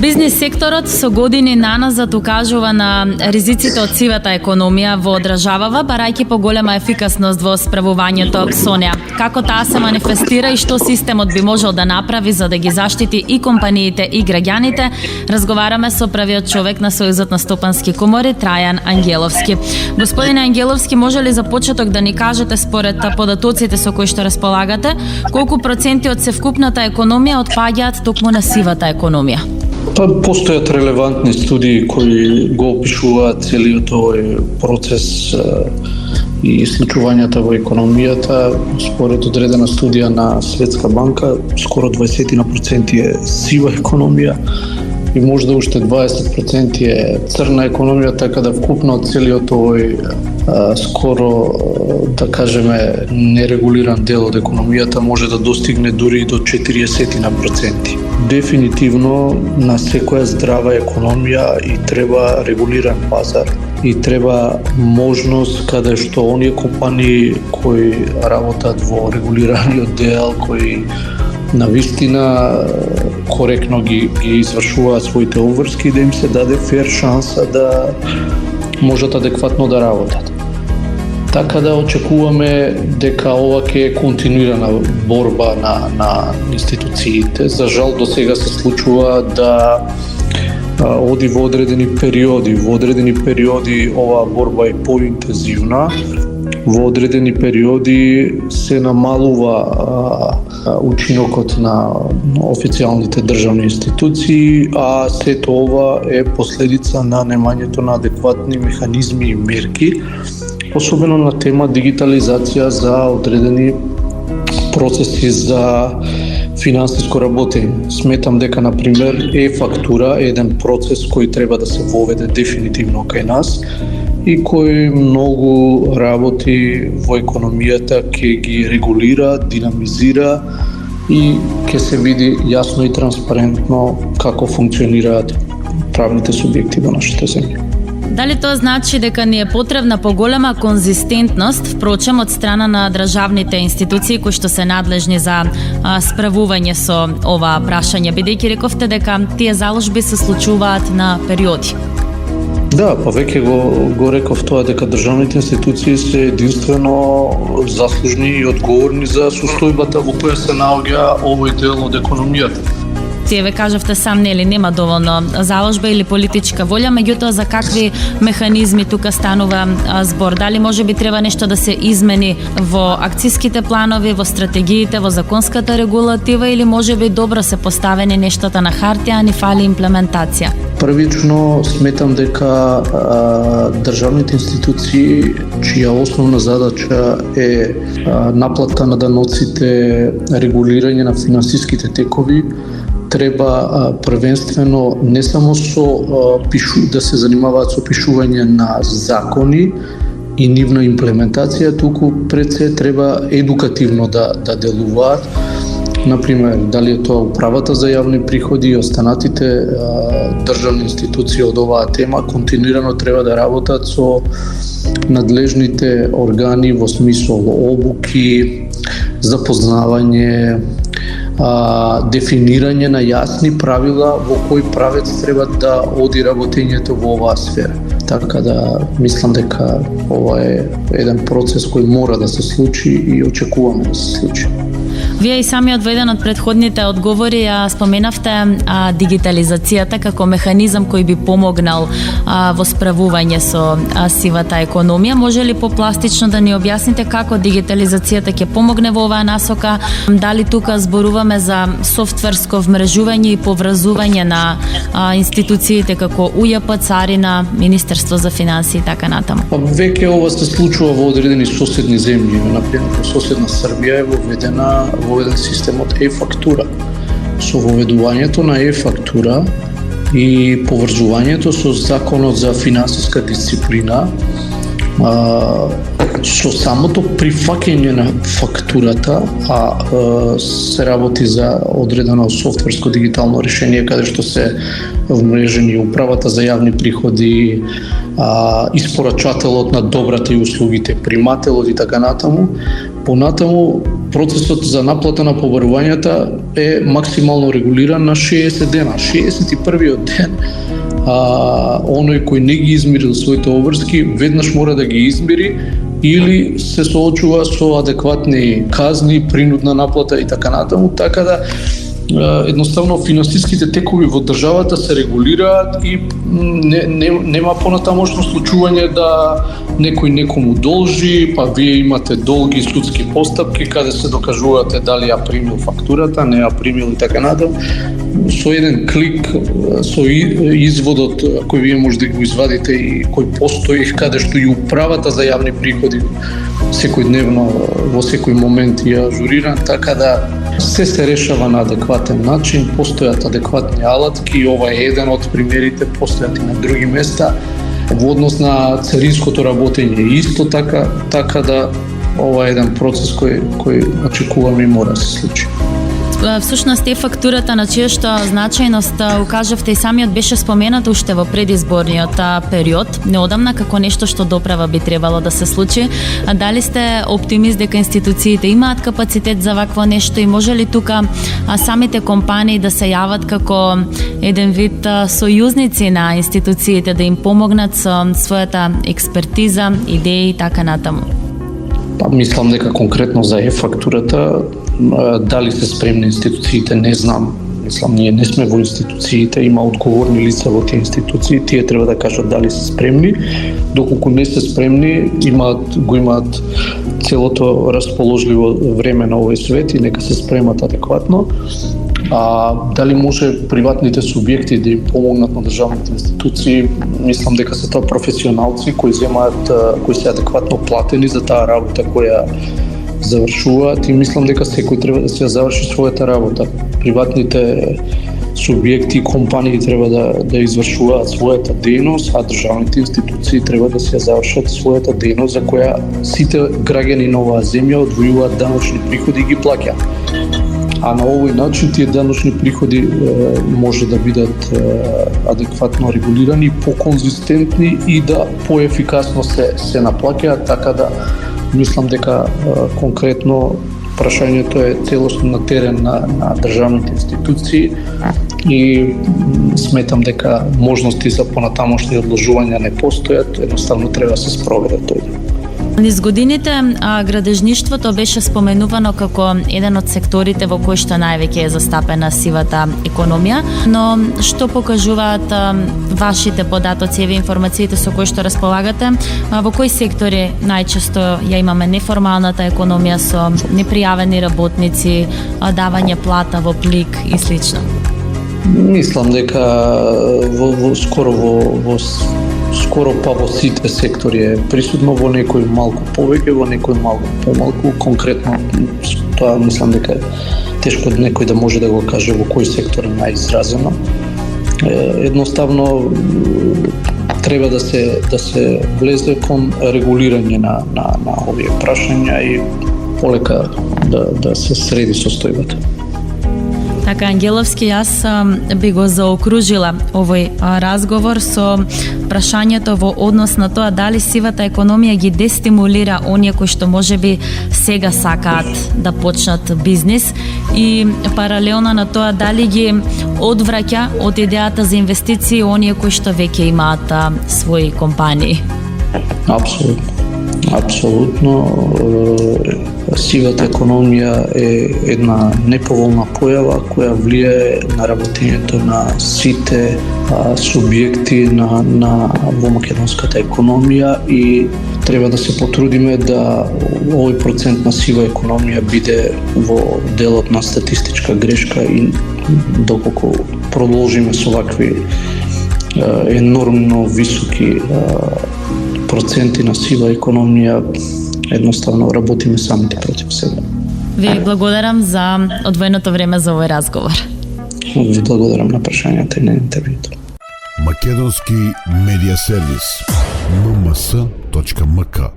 Бизнис секторот со години наназад укажува на ризиците од сивата економија во државава, барајќи поголема ефикасност во справувањето со неа. Како таа се манифестира и што системот би можел да направи за да ги заштити и компаниите и граѓаните, разговараме со првиот човек на Сојузот на стопански комори, Трајан Ангеловски. Господине Ангеловски, може ли за почеток да ни кажете според податоците со кои што располагате, колку проценти од севкупната економија отпаѓаат токму на сивата економија? Постојат релевантни студии кои го опишуваат целиот овој процес и случувањата во економијата. Според одредена студија на Светска банка, скоро 20% е сива економија и можда уште 20% е црна економија, така да вкупно целиот овој скоро, да кажеме, нерегулиран дел од економијата може да достигне дури до 40%. Дефинитивно на секоја здрава економија и треба регулиран пазар и треба можност каде што оние компании кои работат во регулираниот дел, кои навистина коректно ги извршуваат своите обврски, да им се даде фер шанса да можат адекватно да работат. Така да очекуваме дека ова ќе е континуирана борба на институциите. За жал до сега се случува да оди во одредени периоди. Во одредени периоди оваа борба е поинтензивна. Во одредени периоди се намалува учинокот на официјалните државни институции, а сето ова е последица на немањето на адекватни механизми и мерки, особено на тема дигитализација за одредени процеси за финансиско работење. Сметам дека, например, e-фактура е еден процес кој треба да се воведе дефинитивно кај нас и кој многу работи во економијата ќе ги регулира, динамизира и ќе се види јасно и транспарентно како функционираат правните субјекти во нашата земја. Дали тоа значи дека ни е потребна поголема конзистентност, впрочем, од страна на државните институции кои што се надлежни за справување со ова прашање, бидејќи рековте дека тие заложби се случуваат на периоди? Да, па веќе го реков тоа дека државните институции се единствено заслужни и одговорни за состојбата во која се наоѓа овој дел од економијата. Тие ве кажавте сам, нели, нема доволно заложба или политичка волја, меѓутоа за какви механизми тука станува збор? Дали може би треба нешто да се измени во акциските планови, во стратегиите, во законската регулатива или може би добро се поставени нештата на хартија, а ни фали имплементација? Првично сметам дека државните институции, чија основна задача е наплата на даноците, регулирање на финансиските текови, треба првенствено не само да се занимаваат со пишување на закони и нивна имплементација, туку пред се треба едукативно да делуваат. Например, дали е тоа управата за јавни приходи и останатите државни институции од оваа тема, континуирано треба да работат со надлежните органи во смисол обуки, запознавање, дефинирање на јасни правила во кој правец треба да оди работењето во оваа сфера. Така да мислам дека ова е еден процес кој мора да се случи и очекуваме да се случи. Вие и самиот во еден од претходните одговори споменавте дигитализацијата како механизам кој би помогнал во справување со сивата економија. Може ли попластично да ни објасните како дигитализацијата ќе помогне во оваа насока? Дали тука зборуваме за софтверско вмрежување и поврзување на институциите како УЈП, Царина, Министерство за финансии и така натаму? Веќе ова се случува во одредени соседни земји. Например, во соседна Србија е воведен системот e-фактура. Со воведувањето на e-фактура и поврзувањето со законот за финансиска дисциплина, со самото прифаќање на фактурата, се работи за одредено софтверско дигитално решение каде што се вмрежени управата за јавни приходи, испорачателот на добрата и услугите, примателот и така натаму, Понатаму, процесот за наплата на побарувањата е максимално регулиран на 60 дена. 61-иот ден оној кој не ги измирил своите обврски, веднаш мора да ги измири или се соочува со адекватни казни, принудна наплата и така натаму, така да едноставно финансиските текови во државата се регулираат и нема понатамошно случување да некој некому должи, па вие имате долги судски постапки каде се докажувате дали ја примил фактурата, не ја примил и така натаму. Со еден клик, со изводот кој вие може да го извадите и кој постои, каде што и управата за јавни приходи секојдневно во секој момент ја ажуриран, така да се решава на адекватен начин, постојат адекватни алатки и ова е еден од примерите, постојат и на други места. Во однос на царинското работење исто така да ова е еден процес кој очекуваме и мора да се случи. Всушност е фактурата на чија што значајност укажавте и самиот беше споменат уште во предизборниот период, неодамна како нешто што доправа би требало да се случи. Дали сте оптимист дека институциите имаат капацитет за вакво нешто и може ли тука самите компании да се јават како еден вид сојузници на институциите, да им помогнат со својата експертиза, идеи и така натаму? Мислам дека конкретно за фактурата, дали се спремни институциите, не знам. Мислам, ние не сме во институциите, има одговорни лица во тие институции, тие треба да кажат дали се спремни. Доколку не се спремни, го имаат целото расположливо време на овој свет и нека се спремат адекватно. Дали може приватните субјекти да им помогнат на државните институции, мислам дека се тоа професионалци кои се адекватно платени за таа работа која завршуваат и мислам дека секој треба да се заврши својата работа. Приватните субјекти и компании треба да извршуваат својата дејност, а државните институции треба да се завршат својата дејност за која сите граѓани на оваа земја одвојуваат даночни приходи и ги плаќаат. А на овој начин тие даночни приходи може да бидат адекватно регулирани, поконзистентни и да поефикасно се наплаќаат, така да мислам дека конкретно прашањето е целосно на терен на државните институции и сметам дека можности за понатамошни одложувања не постојат, едноставно треба да се спроведе тој. Низ годините градежништвото беше споменувано како еден од секторите во кој што највеќе е застапена сивата економија, но што покажуваат вашите податоци и информациите со кои што располагате, во кои сектори најчесто ја имаме неформалната економија со непријавени работници, давање плата во плик и слично? Мислам дека скоро па во сите сектори е присутно, во некој малку повеќе, во некој малку помалку. Конкретно тоа мислам дека тешко некој да може да го каже во кој сектор е најизразено. Едноставно треба да се влезе кон регулирање на овие прашања и полека да се среди состојбата. Така, Ангеловски, јас би го заокружила овој разговор со прашањето во однос на тоа дали сивата економија ги дестимулира оние кои што можеби сега сакаат да почнат бизнис и паралелно на тоа дали ги одвраќа од идејата за инвестиции оние кои што веќе имаат своји компании. Апсолутно. Сивата економија е една неповолна појава која влијае на работењето на сите субјекти во македонската економија и треба да се потрудиме да овој процент на сива економија биде во делот на статистичка грешка и доколку продолжиме со вакви енормно високи проценти на сива економија, едноставно работиме самите против себе. Ви благодарам за одвоеното време за овој разговор. Ви благодарам на прашањата и на интервјуто. Македонски медиа сервис. mms.mk